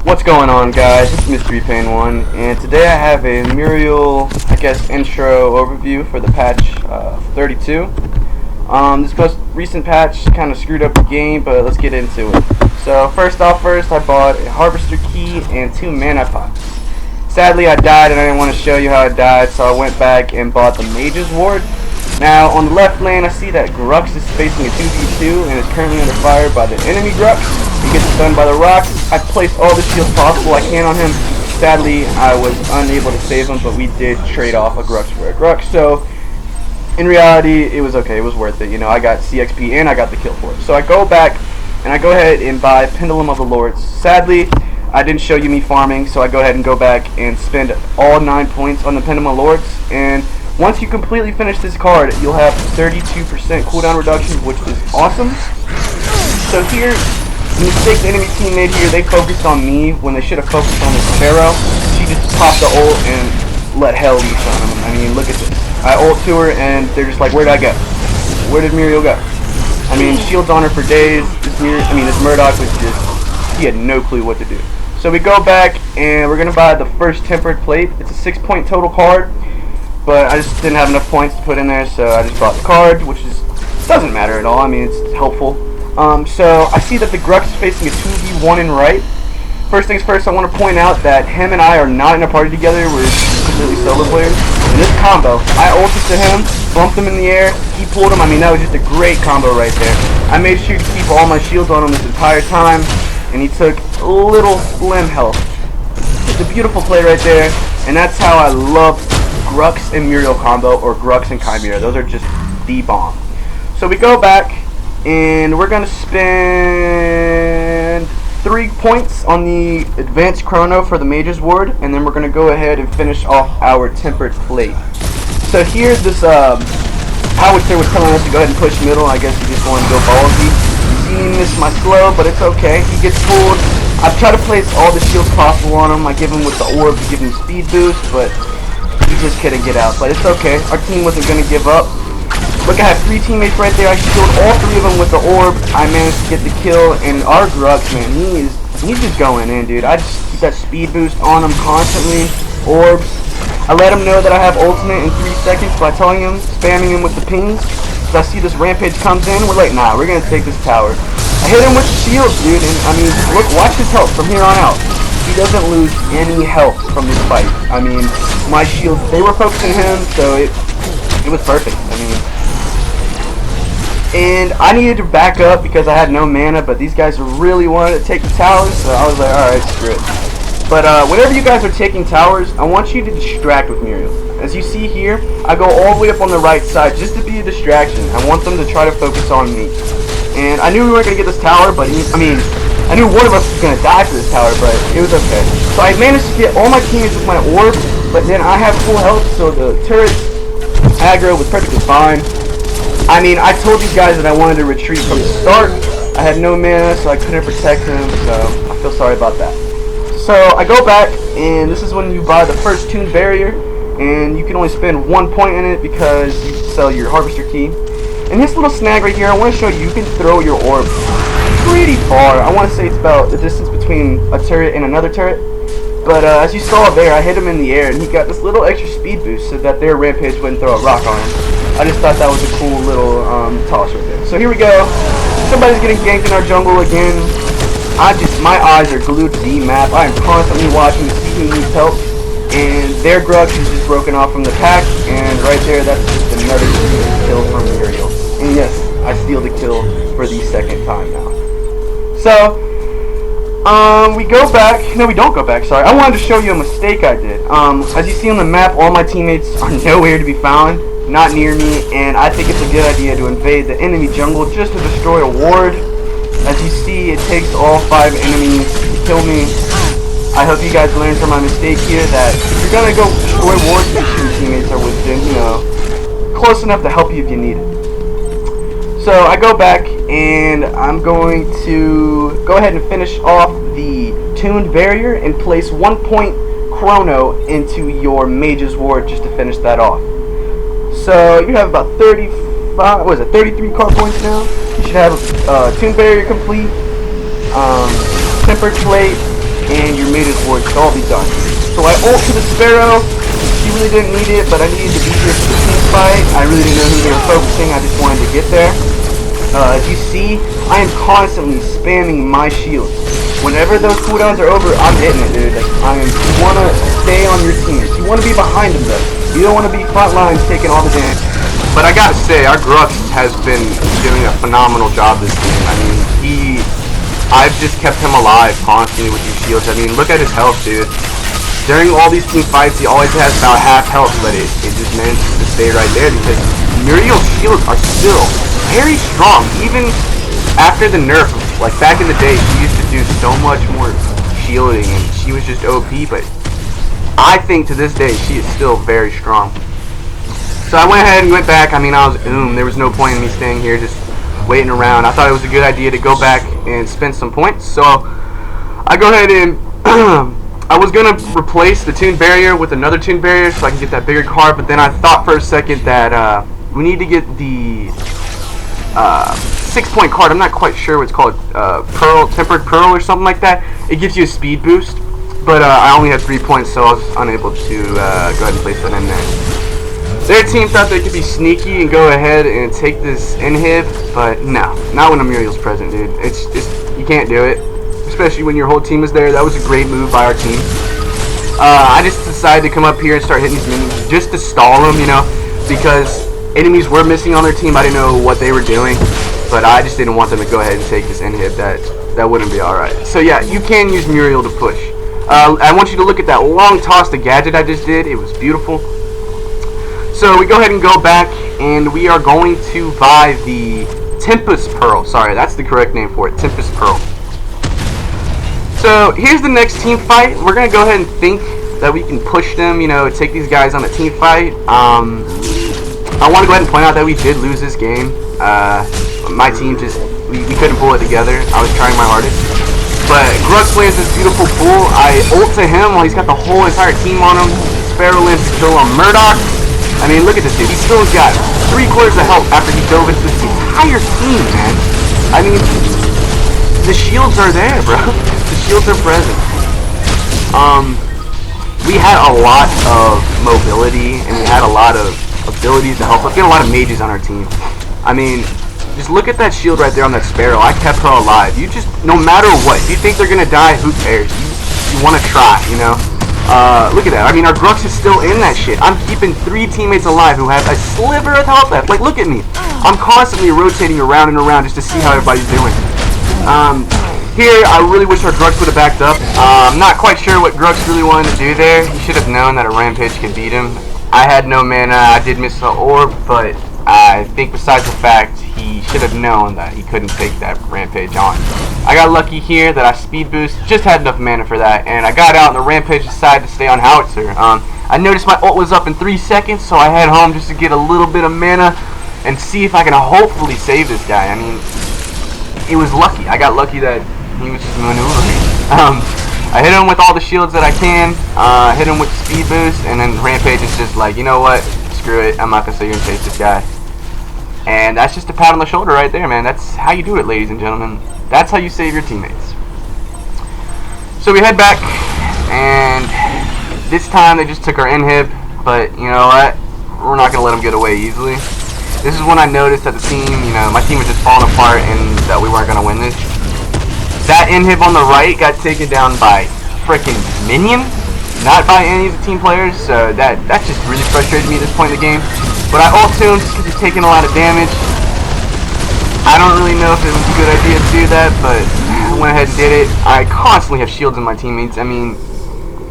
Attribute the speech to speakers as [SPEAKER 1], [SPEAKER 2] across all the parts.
[SPEAKER 1] What's going on, guys? It's Mystery Pain 1, and today I have a Muriel, intro overview for the patch 32. This most recent patch kind of screwed up the game, but let's get into it. So first, I bought a Harvester Key and 2 mana pots. Sadly, I died, and I didn't want to show you how I died, so I went back and bought the Mage's Ward. Now, on the left lane, I see that Grux is facing a 2v2 and is currently under fire by the enemy Grux. He gets stunned by the rocks. I placed all the shields possible I can on him. Sadly, I was unable to save him, but we did trade off a Grux for a Grux. So, in reality, it was okay. It was worth it. You know, I got CXP and I got the kill for it. So I go back and I go ahead and buy Pendulum of Lords. Sadly, I didn't show you me farming, so I go ahead and go back and spend all 9 points on the Pendulum of Lords. And once you completely finish this card, you'll have 32% cooldown reduction, which is awesome. So here, the mistake the enemy team made here, they focused on me when they should have focused on this Pharaoh. She just popped the ult and let hell loose on them. I mean, look at this. I ult to her and they're just like, where'd I go? Where did Muriel go? I mean, shields on her for days. This Murdoch was just, he had no clue what to do. So we go back and we're going to buy the first Tempered Plate. It's a 6-point total card, but I just didn't have enough points to put in there, so I just bought the card, which doesn't matter at all. I mean, it's helpful. So I see that the Grux is facing a 2v1 in right. First things first, I want to point out that him and I are not in a party together. We're completely solo players. In this combo, I ulted to him, bumped him in the air, he pulled him. I mean, that was just a great combo right there. I made sure to keep all my shields on him this entire time, and he took a little slim health. It's a beautiful play right there, and that's how I love Grux and Muriel combo, or Grux and Chimera. Those are just the bomb. So we go back, and we're going to spend 3 points on the advanced chrono for the Mage's Ward, and then we're going to go ahead and finish off our Tempered Plate. So here, this Howitzer was telling us to go ahead and push middle. I guess he just wanted to go ballsy. He missed my slow, but it's okay. He gets pulled. I've tried to place all the shields possible on him. I give him with the orb to give him speed boost, but he just couldn't get out. But it's okay. Our team wasn't going to give up. Look, I have 3 teammates right there. I killed all 3 of them with the orb. I managed to get the kill, and our Grux, man, he's just going in, dude. I just keep that speed boost on him constantly. Orbs. I let him know that I have ultimate in 3 seconds by telling him, spamming him with the pings. So I see this rampage comes in. We're like, nah, we're gonna take this tower. I hit him with the shield, dude, and I mean, look, watch his health from here on out. He doesn't lose any health from this fight. I mean, my shields, they were focusing him, so it was perfect. I mean, and I needed to back up because I had no mana, but these guys really wanted to take the towers, so I was like, alright, screw it. But whenever you guys are taking towers, I want you to distract with Muriel. As you see here, I go all the way up on the right side just to be a distraction. I want them to try to focus on me. And I knew we weren't going to get this tower, but I knew one of us was going to die for this tower, but it was okay. So I managed to get all my teammates with my orb, but then I have full health, so the turret's aggro was perfectly fine. I mean, I told these guys that I wanted to retreat from the start. I had no mana, so I couldn't protect them, so I feel sorry about that. So I go back, and this is when you buy the first Tuned Barrier, and you can only spend 1 point in it because you sell your Harvester Key. And this little snag right here, I want to show you can throw your orb pretty far. I want to say it's about the distance between a turret and another turret. But as you saw there, I hit him in the air, and he got this little extra speed boost so that their rampage wouldn't throw a rock on him. I just thought that was a cool little toss right there. So here we go. Somebody's getting ganked in our jungle again. My eyes are glued to the map. I am constantly watching to see who needs help. And their Grux is just broken off from the pack. And right there, that's just another kill from Muriel. And yes, I steal the kill for the 2nd time now. So, we go back. No, we don't go back, sorry. I wanted to show you a mistake I did. As you see on the map, all my teammates are nowhere to be found. Not near me, and I think it's a good idea to invade the enemy jungle just to destroy a ward. As you see, it takes all 5 enemies to kill me. I hope you guys learned from my mistake here that if you're gonna go destroy wards, make sure your teammates are within, close enough to help you if you need it. So I go back, and I'm going to go ahead and finish off the Tuned Barrier and place 1 point chrono into your Mage's Ward just to finish that off. So you have about 33 card points now. You should have Tuned Barrier complete, Tempered Plate, and your maiden ward should all be done. So I ult to the Sparrow. She really didn't need it, but I needed to be here for the team fight. I really didn't know who they were focusing. I just wanted to get there. As you see, I am constantly spamming my shield. Whenever those cooldowns are over, I'm hitting it, dude. Like, you want to stay on your teammates. You want to be behind them, though. You don't want to be front lines taking all the damage. But I gotta say, our Grux has been doing a phenomenal job this game. I mean, I've just kept him alive constantly with these shields. I mean, look at his health, dude. During all these team fights, he always has about half health, but it just manages to stay right there because Muriel's shields are still very strong. Even after the nerf, like back in the day, she used to do so much more shielding and she was just OP, but I think to this day, she is still very strong. So I went ahead and went back. I mean, I was there was no point in me staying here just waiting around. I thought it was a good idea to go back and spend some points. So I go ahead and I was going to replace the Toon Barrier with another Toon Barrier so I can get that bigger card, but then I thought for a second that we need to get the 6-point card. I'm not quite sure what it's called, Tempered Pearl or something like that. It gives you a speed boost, but I only had 3 points, so I was unable to go ahead and place that in there. Their team thought they could be sneaky and go ahead and take this inhib, but no, not when Muriel's present, dude. It's just, you can't do it, especially when your whole team is there. That was a great move by our team. I just decided to come up here and start hitting these minions just to stall them, you know, because enemies were missing on their team. I didn't know what they were doing, but I just didn't want them to go ahead and take this inhib. That wouldn't be alright. So yeah, you can use Muriel to push. I want you to look at that long toss to gadget I just did. It was beautiful. So we go ahead and go back, and we are going to buy the Tempus Pearl. Sorry, that's the correct name for it, Tempus Pearl. So here's the next team fight. We're going to go ahead and think that we can push them, you know, take these guys on a team fight. I want to go ahead and point out that we did lose this game. My team just, we couldn't pull it together. I was trying my hardest. But Grux lands this beautiful pool. I ult to him while he's got the whole entire team on him. Sparrow lands the kill on Murdoch. I mean, look at this dude. He still got 3/4 of health after he dove into this entire team, man. I mean, the shields are there, bro. The shields are present. We had a lot of mobility, and we had a lot of abilities to help us. We had a lot of mages on our team. I mean, just look at that shield right there on that Sparrow. I kept her alive. You just, no matter what, if you think they're going to die, who cares? You want to try, you know? Look at that. I mean, our Grux is still in that shit. I'm keeping 3 teammates alive who have a sliver of health left. Like, look at me. I'm constantly rotating around and around just to see how everybody's doing. Here, I really wish our Grux would have backed up. I'm not quite sure what Grux really wanted to do there. He should have known that a Rampage could beat him. I had no mana. I did miss the orb, but I think besides the fact, he should have known that he couldn't take that Rampage on. I got lucky here that I speed boost, just had enough mana for that, and I got out and the Rampage decided to stay on Howitzer. I noticed my ult was up in 3 seconds, so I head home just to get a little bit of mana and see if I can hopefully save this guy. I mean, it was lucky. I got lucky that he was just maneuvering. I hit him with all the shields that I can, hit him with the speed boost, and then Rampage is just like, you know what, screw it, I'm not going to sit here and chase this guy. And that's just a pat on the shoulder right there, man. That's how you do it, ladies and gentlemen. That's how you save your teammates. So we head back, and this time they just took our inhib, but you know what? We're not going to let them get away easily. This is when I noticed that the team, you know, my team was just falling apart and that we weren't going to win this. That inhib on the right got taken down by freaking minion, not by any of the team players, so that just really frustrated me at this point in the game. But I ult to him just because he's taking a lot of damage. I don't really know if it was a good idea to do that, but I went ahead and did it. I constantly have shields in my teammates. I mean,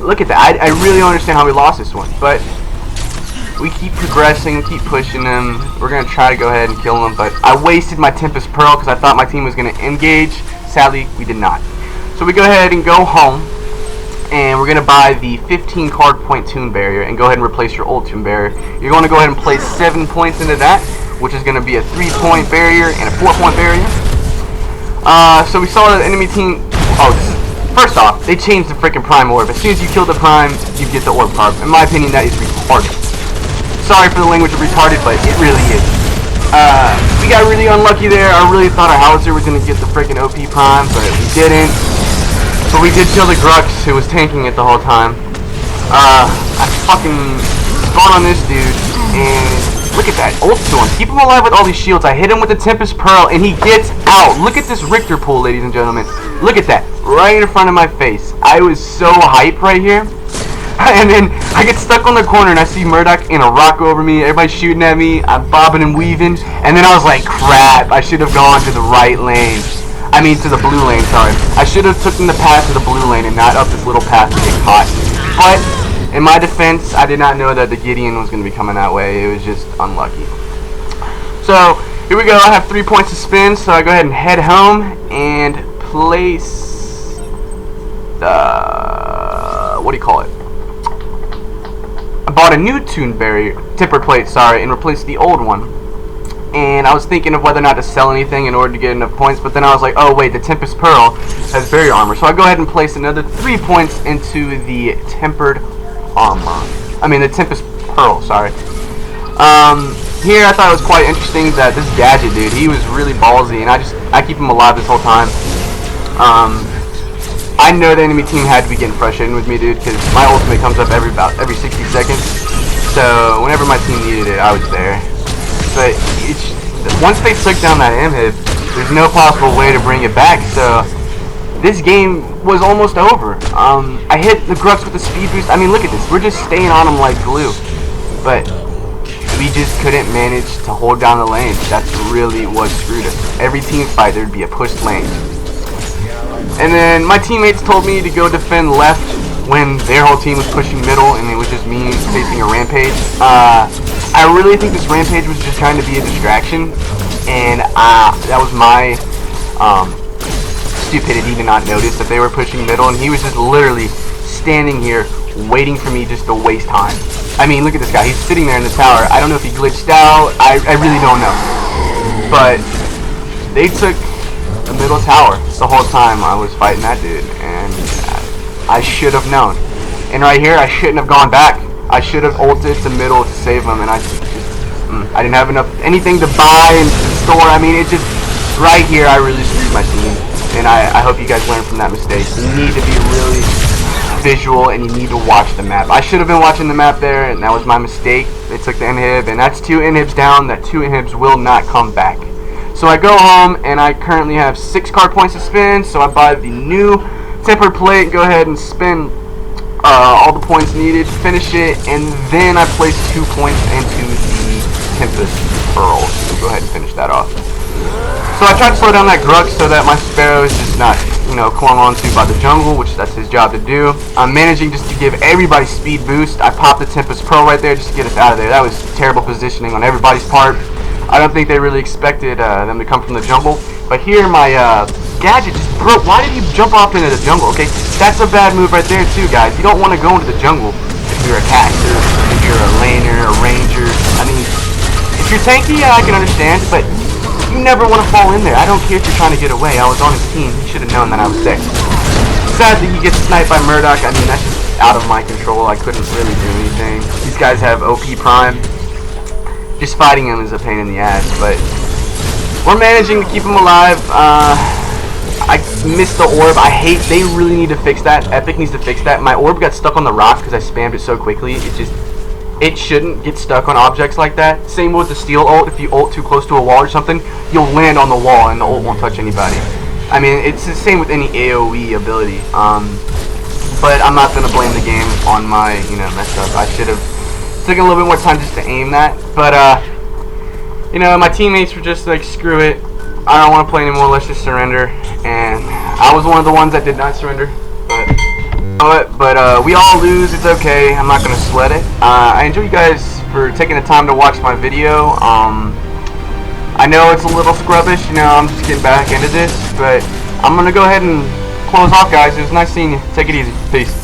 [SPEAKER 1] look at that. I really don't understand how we lost this one, but we keep progressing, keep pushing them. We're going to try to go ahead and kill them, but I wasted my Tempus Pearl because I thought my team was going to engage. Sadly, we did not. So we go ahead and go home, and we're going to buy the 15 card point Toon Barrier and go ahead and replace your old Toon Barrier. You're going to go ahead and place 7 points into that, which is going to be a 3-point barrier and a 4-point barrier. So we saw the enemy team. First off, they changed the freaking Prime Orb. As soon as you kill the Prime, you get the Orb card. In my opinion, that is retarded. Sorry for the language of retarded, but it really is. We got really unlucky there. I really thought our Howitzer was going to get the freaking OP Prime, but we didn't. But we did kill the Grux who was tanking it the whole time. I fucking spawned on this dude, and look at that, ult to him. Keep him alive with all these shields. I hit him with the Tempus Pearl, and he gets out. Look at this Richter pool, ladies and gentlemen. Look at that, right in front of my face. I was so hyped right here. And then I get stuck on the corner, and I see Murdoch in a rock over me. Everybody's shooting at me. I'm bobbing and weaving. And then I was like, crap, I should have gone to the right lane. I mean, to the blue lane, sorry. I should have taken the path to the blue lane and not up this little path to get caught. But in my defense, I did not know that the Gideon was going to be coming that way. It was just unlucky. So, here we go. I have 3 points to spin, so I go ahead and head home and place the... what do you call it? I bought a new tempered plate, and replaced the old one. And I was thinking of whether or not to sell anything in order to get enough points, but then I was like, oh wait, the Tempus Pearl has barrier armor. So I go ahead and place another 3 points into the tempered armor. I mean, the Tempus Pearl, sorry. Here I thought it was quite interesting that this gadget dude, he was really ballsy, and I keep him alive this whole time. I know the enemy team had to be getting frustrated with me, dude, because my ultimate comes up every 60 seconds. So whenever my team needed it, I was there. But once they took down that inhib, there's no possible way to bring it back. So this game was almost over. I hit the Grux with the speed boost. I mean, look at this. We're just staying on them like glue. But we just couldn't manage to hold down the lane. That's really what screwed us. Every team fight, there'd be a pushed lane. And then my teammates told me to go defend left when their whole team was pushing middle, and it was just me facing a rampage. I really think this rampage was just trying to be a distraction, and that was my stupidity to not notice that they were pushing middle, and he was just literally standing here waiting for me just to waste time. I mean, look at this guy. He's sitting there in the tower. I don't know if he glitched out. I really don't know. But they took the middle tower the whole time I was fighting that dude, and I should have known. And right here, I shouldn't have gone back. I should have ulted to middle to save him, and I didn't have anything to buy and store. I mean, it just, right here, I really screwed my team. And I hope you guys learn from that mistake. You need to be really visual, and you need to watch the map. I should have been watching the map there, and that was my mistake. They took the inhib, and that's 2 inhibs down. That 2 inhibs will not come back. So I go home, and I currently have 6 card points to spin, so I buy the new tempered plate, go ahead and spin all the points needed, finish it, and then I place 2 points into the Tempus Pearl. So go ahead and finish that off. So I tried to slow down that Grux so that my Sparrow is just not, clung onto by the jungle, which that's his job to do. I'm managing just to give everybody speed boost. I popped the Tempus Pearl right there just to get us out of there. That was terrible positioning on everybody's part. I don't think they really expected them to come from the jungle. But here my gadget just broke. Why did he jump off into the jungle? Okay, that's a bad move right there too, guys. You don't want to go into the jungle if you're a caster, if you're a laner, a ranger. I mean, if you're tanky, yeah, I can understand, but you never want to fall in there. I don't care if you're trying to get away. I was on his team. He should have known that I was there. Sad that he gets sniped by Murdoch. I mean, that's just out of my control. I couldn't really do anything. These guys have OP Prime. Just fighting him is a pain in the ass, but we're managing to keep him alive. I missed the orb. They really need to fix that. Epic needs to fix that. My orb got stuck on the rocks because I spammed it so quickly. It shouldn't get stuck on objects like that. Same with the steel ult. If you ult too close to a wall or something, you'll land on the wall and the ult won't touch anybody. I mean, it's the same with any AoE ability. But I'm not going to blame the game on my, mess up. I should have taken a little bit more time just to aim that. But, my teammates were just like, screw it. I don't want to play anymore. Let's just surrender. And I was one of the ones that did not surrender. But we all lose. It's okay. I'm not going to sweat it. I enjoy you guys for taking the time to watch my video. I know it's a little scrubbish. I'm just getting back into this. But I'm going to go ahead and close off, guys. It was nice seeing you. Take it easy. Peace.